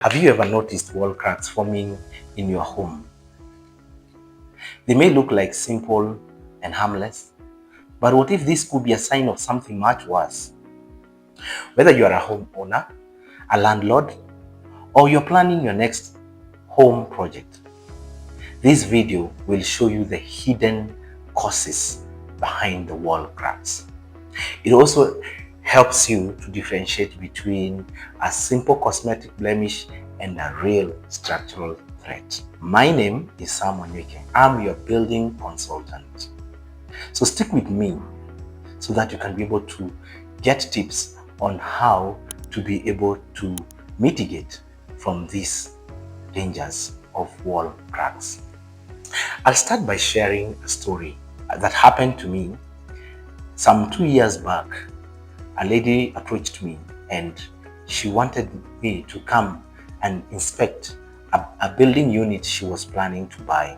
Have you ever noticed wall cracks forming in your home? They may look like simple and harmless, but what if this could be a sign of something much worse? Whether you are a homeowner, a landlord, or you're planning your next home project, this video will show you the hidden causes behind the wall cracks. It also helps you to differentiate between a simple cosmetic blemish and a real structural threat. My name is Sam Onyeke. I'm your building consultant. So stick with me so that you can be able to get tips on how to be able to mitigate from these dangers of wall cracks. I'll start by sharing a story that happened to me some 2 years back. A lady approached me and she wanted me to come and inspect a building unit she was planning to buy.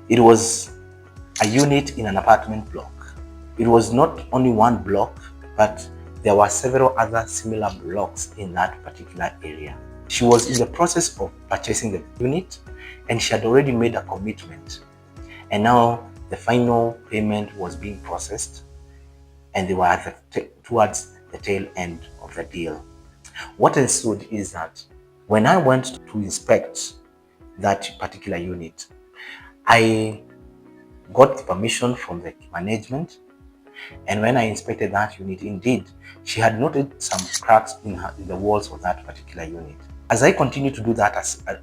It was a unit in an apartment block. It was not only one block, but there were several other similar blocks in that particular area. She was in the process of purchasing the unit and she had already made a commitment. And now the final payment was being processed and they were towards the tail end of the deal. What ensued is that when I went to inspect that particular unit, I got permission from the management, and when I inspected that unit, indeed, she had noted some cracks in the walls of that particular unit. As I continued to do that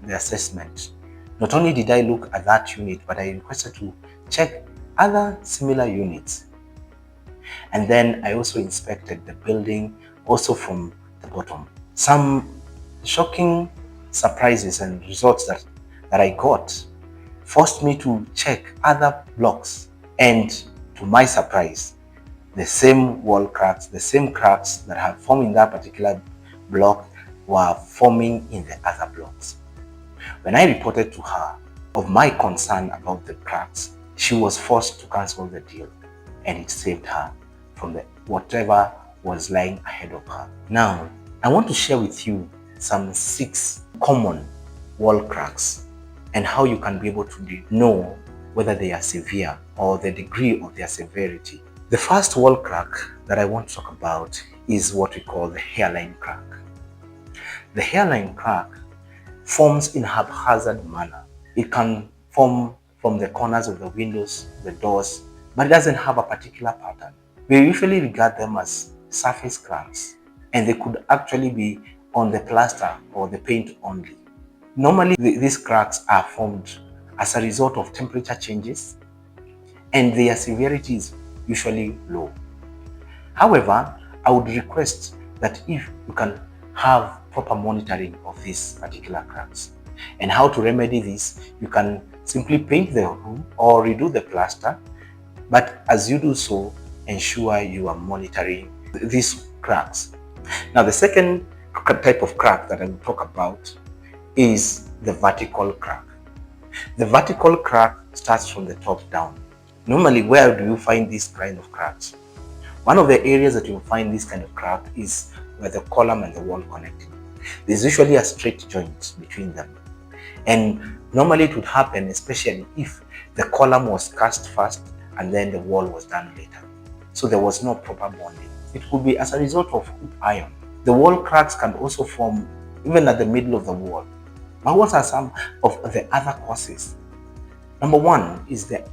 the assessment, not only did I look at that unit, but I requested to check other similar units. And then I also inspected the building also from the bottom. Some shocking surprises and results that I got forced me to check other blocks, and to my surprise, the same wall cracks, the same cracks that had formed in that particular block were forming in the other blocks. When I reported to her of my concern about the cracks, she was forced to cancel the deal, and it saved her from whatever was lying ahead of her. Now, I want to share with you some 6 common wall cracks and how you can be able to know whether they are severe or the degree of their severity. The first wall crack that I want to talk about is what we call the hairline crack. The hairline crack forms in a haphazard manner. It can form from the corners of the windows, the doors, but it doesn't have a particular pattern. We usually regard them as surface cracks, and they could actually be on the plaster or the paint only. Normally, these cracks are formed as a result of temperature changes, and their severity is usually low. However, I would request that if you can have proper monitoring of these particular cracks. And how to remedy this, you can simply paint the room or redo the plaster, but as you do so, ensure you are monitoring these cracks. Now, the second type of crack that I will talk about is the vertical crack. The vertical crack starts from the top down. Normally, where do you find these kind of cracks? One of the areas that you'll find this kind of crack is where the column and the wall connecting. There's usually a straight joint between them. And normally it would happen, especially if the column was cast first and then the wall was done later. So there was no proper bonding. It could be as a result of hoop iron. The wall cracks can also form even at the middle of the wall. But what are some of the other causes? Number 1 is the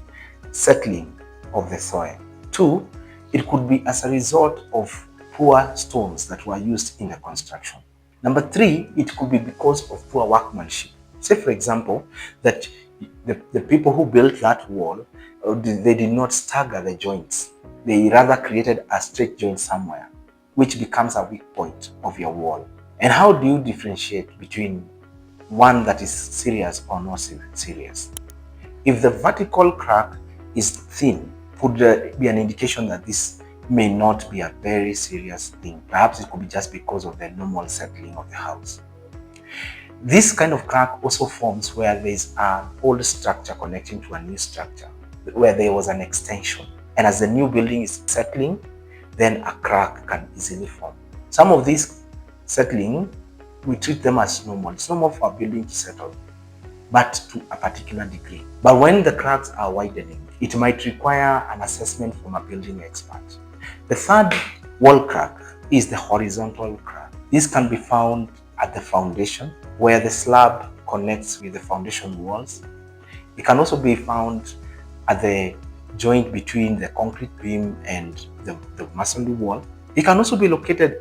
settling of the soil. 2, it could be as a result of poor stones that were used in the construction. Number 3, it could be because of poor workmanship. Say, for example, that the people who built that wall, they did not stagger the joints. They rather created a straight joint somewhere, which becomes a weak point of your wall. And how do you differentiate between one that is serious or not serious? If the vertical crack is thin, could be an indication that this may not be a very serious thing. Perhaps it could be just because of the normal settling of the house. This kind of crack also forms where there is an old structure connecting to a new structure, where there was an extension. And as the new building is settling, then a crack can easily form. Some of these settling we treat them as normal. It's normal for a building to settle, but to a particular degree. But when the cracks are widening, it might require an assessment from a building expert. The third wall crack is the horizontal crack. This can be found at the foundation, where the slab connects with the foundation walls. It can also be found at the joint between the concrete beam and the masonry wall. It can also be located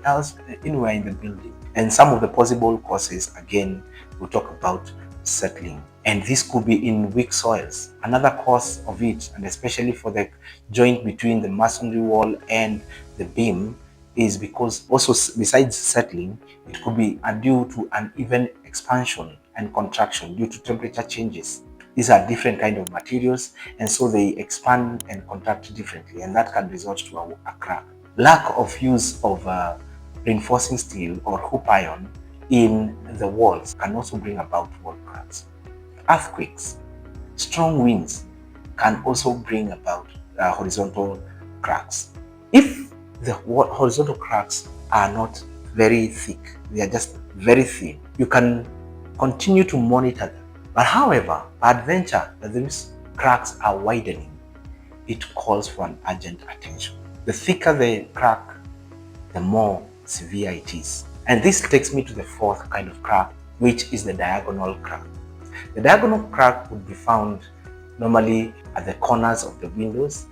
anywhere in the building. And some of the possible causes, again, we'll talk about settling. And this could be in weak soils. Another cause of it, and especially for the joint between the masonry wall and the beam, is because also besides settling, it could be due to uneven expansion and contraction due to temperature changes. These are different kind of materials, and so they expand and contract differently, and that can result to a crack. Lack of use of reinforcing steel or hoop iron in the walls can also bring about wall cracks. Earthquakes, strong winds can also bring about horizontal cracks. If the horizontal cracks are not very thick, they are just very thin, you can continue to monitor them. But however, peradventure that these cracks are widening, it calls for an urgent attention. The thicker the crack, the more severe it is. And this takes me to the fourth kind of crack, which is the diagonal crack. The diagonal crack would be found normally at the corners of the windows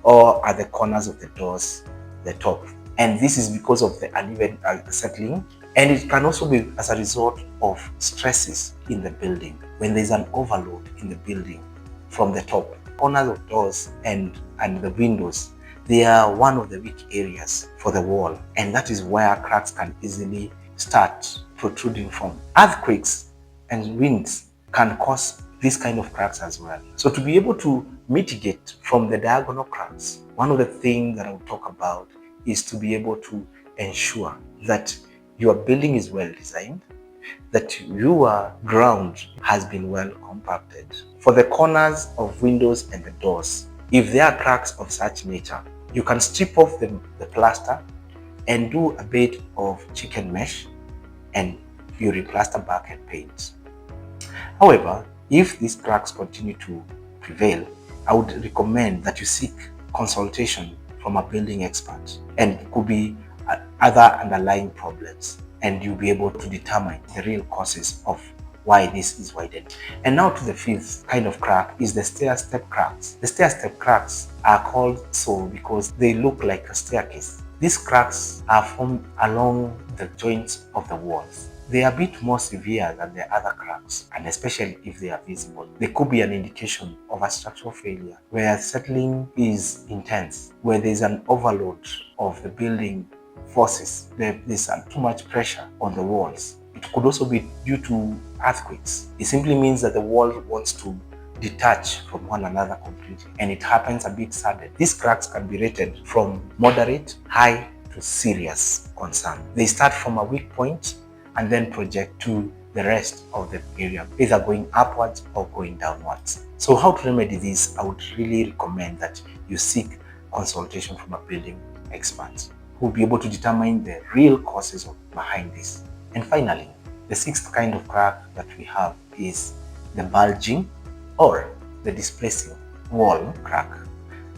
or at the corners of the doors, the top. And this is because of the uneven settling, and it can also be as a result of stresses in the building. When there's an overload in the building from the top, corners of doors and the windows, they are one of the weak areas for the wall, and that is where cracks can easily start protruding from. Earthquakes and winds can cause this kind of cracks as well. So to be able to mitigate from the diagonal cracks, one of the things that I will talk about is to be able to ensure that your building is well designed, that your ground has been well compacted. For the corners of windows and the doors, if there are cracks of such nature, you can strip off the plaster and do a bit of chicken mesh, and you replaster back and paint. However, if these cracks continue to prevail, I would recommend that you seek consultation from a building expert, and it could be other underlying problems, and you'll be able to determine the real causes of why this is widened. And now to the fifth kind of crack is the stair-step cracks. The stair-step cracks are called so because they look like a staircase. These cracks are formed along the joints of the walls. They are a bit more severe than the other cracks, and especially if they are visible. They could be an indication of a structural failure where settling is intense, where there is an overload of the building forces. There's too much pressure on the walls. It could also be due to earthquakes. It simply means that the wall wants to detach from one another completely, and it happens a bit sudden. These cracks can be rated from moderate, high to serious concern. They start from a weak point and then project to the rest of the area, either going upwards or going downwards. So how to remedy this? I would really recommend that you seek consultation from a building expert who will be able to determine the real causes behind this. And finally, the sixth kind of crack that we have is the bulging or the displacing wall crack.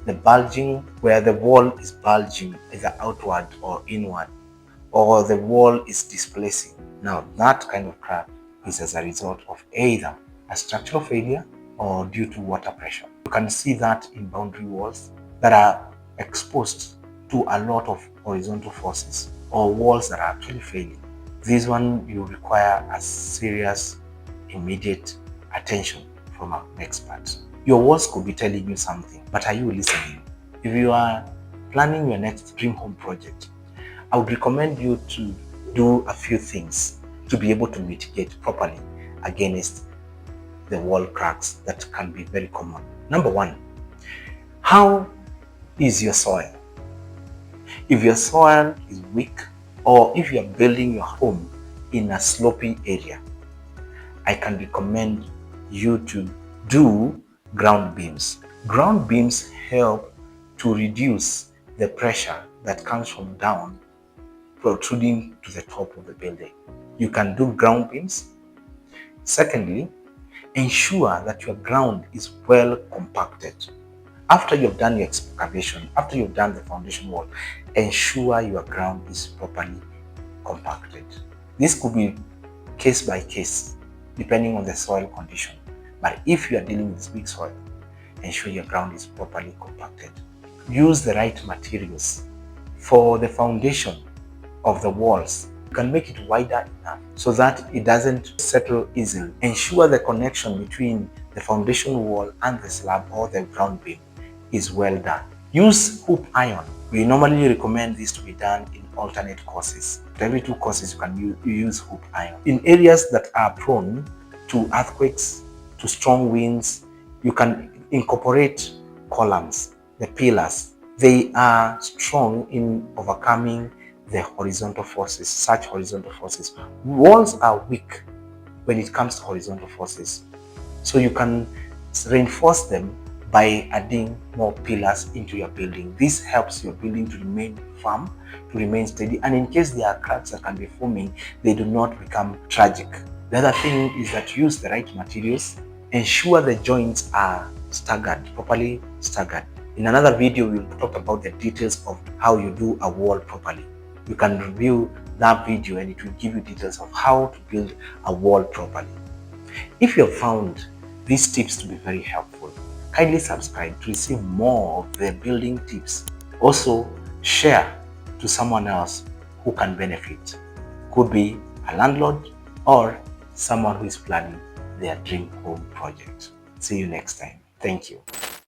The bulging, where the wall is bulging either outward or inward, or the wall is displacing. Now, that kind of crack is as a result of either a structural failure or due to water pressure. You can see that in boundary walls that are exposed to a lot of horizontal forces, or walls that are actually failing. This one you require a serious, immediate attention from an expert. Your walls could be telling you something, but are you listening? If you are planning your next dream home project, I would recommend you to do a few things to be able to mitigate properly against the wall cracks that can be very common. Number one, how is your soil? If your soil is weak, or if you are building your home in a slopy area, I can recommend you to do ground beams. Ground beams help to reduce the pressure that comes from down protruding to the top of the building. you can do ground beams. Secondly, ensure that your ground is well compacted. After you've done your excavation, after you've done the foundation wall, ensure your ground is properly compacted. This could be case by case, depending on the soil condition. But if you are dealing with weak soil, ensure your ground is properly compacted. Use the right materials. For the foundation of the walls, you can make it wider enough so that it doesn't settle easily. Ensure the connection between the foundation wall and the slab or the ground beam is well done. Use hoop iron. We normally recommend this to be done in alternate courses. Every 2 courses you can use hoop iron. In areas that are prone to earthquakes, to strong winds, you can incorporate columns, the pillars. They are strong in overcoming the horizontal forces, such horizontal forces. Walls are weak when it comes to horizontal forces. So you can reinforce them by adding more pillars into your building. This helps your building to remain firm, to remain steady, and in case there are cracks that can be forming, they do not become tragic. The other thing is that use the right materials. Ensure the joints are staggered, properly staggered. In another video, we'll talk about the details of how you do a wall properly. You can review that video and it will give you details of how to build a wall properly. If you have found these tips to be very helpful, kindly subscribe to receive more of the building tips. Also, share to someone else who can benefit. Could be a landlord or someone who is planning their dream home project. See you next time. Thank you.